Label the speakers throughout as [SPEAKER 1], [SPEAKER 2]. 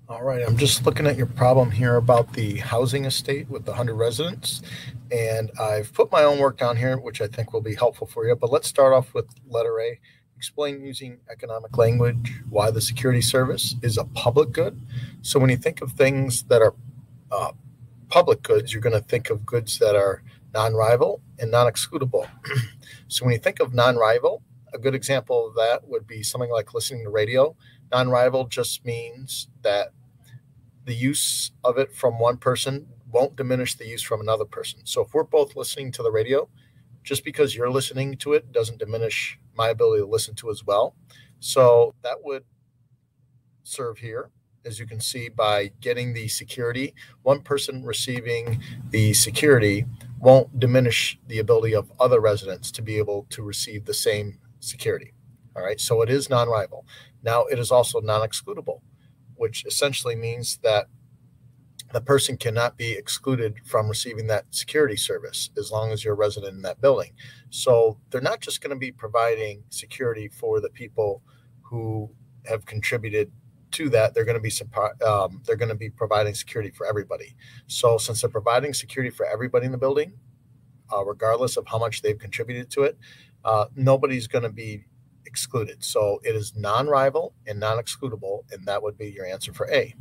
[SPEAKER 1] All right, I'm just looking at your problem here about the housing estate with the 100 residents, and I've put my own work down here, which I think will be helpful for you. But let's start off with letter A. Explain using economic language why the security service is a public good. So when you think of things that are uh, public goods, you're going to think of goods that are non-rival and non-excludable. So when you think of non-rival, a good example of that would be something like listening to radio. Non-rival just means that the use of it from one person won't diminish the use from another person. So if we're both listening to the radio, just because you're listening to it doesn't diminish my ability to listen to as well. So that would serve here, as you can see, by getting the security. One person receiving the security won't diminish the ability of other residents to be able to receive the same security. All right, so it is non-rival. Now it is also non-excludable, which essentially means that the person cannot be excluded from receiving that security service as long as you're a resident in that building. So they're not just going to be providing security for the people who have contributed to that. They're going to be providing security for everybody. So since they're providing security for everybody in the building, regardless of how much they've contributed to it, nobody's going to be excluded. So it is non-rival and non-excludable, and that would be your answer for A.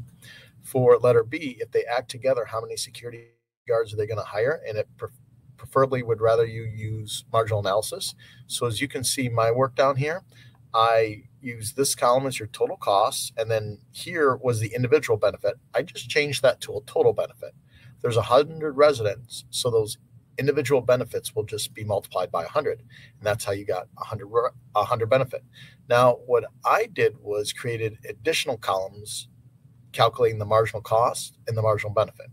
[SPEAKER 1] For letter B, if they act together, how many security guards are they going to hire? And it preferably would rather you use marginal analysis. So as you can see my work down here, I use this column as your total costs, and then here was the individual benefit. I just changed that to a total benefit. There's 100 residents, so those individual benefits will just be multiplied by 100, and that's how you got 100 benefit. Now, what I did was created additional columns calculating the marginal cost and the marginal benefit.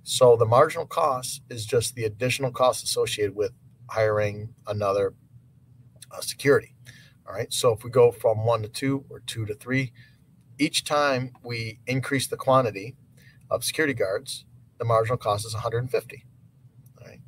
[SPEAKER 1] So the marginal cost is just the additional cost associated with hiring another security. All right. So if we go from 1 to 2 or 2 to 3, each time we increase the quantity of security guards, the marginal cost is 150. All right.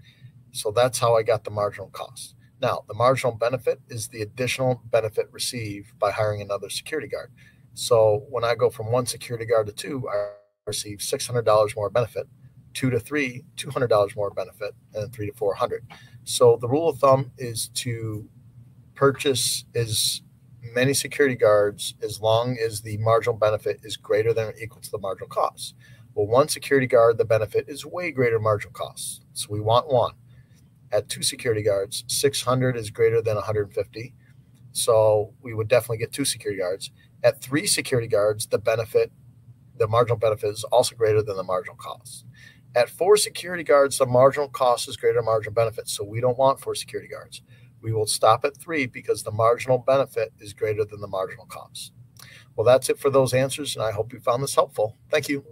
[SPEAKER 1] So that's how I got the marginal cost. Now, the marginal benefit is the additional benefit received by hiring another security guard. So when I go from one security guard to two, I receive $600 more benefit. 2 to 3, $200 more benefit, and 3 to 4, 100. So the rule of thumb is to purchase as many security guards as long as the marginal benefit is greater than or equal to the marginal cost. Well, one security guard, the benefit is way greater marginal cost. So we want one. At 2 security guards, 600 is greater than 150. So we would definitely get 2 security guards. At 3 security guards, the marginal benefit is also greater than the marginal cost. At 4 security guards, the marginal cost is greater than marginal benefit. So we don't want 4 security guards. We will stop at 3 because the marginal benefit is greater than the marginal cost. Well, that's it for those answers, and I hope you found this helpful. Thank you.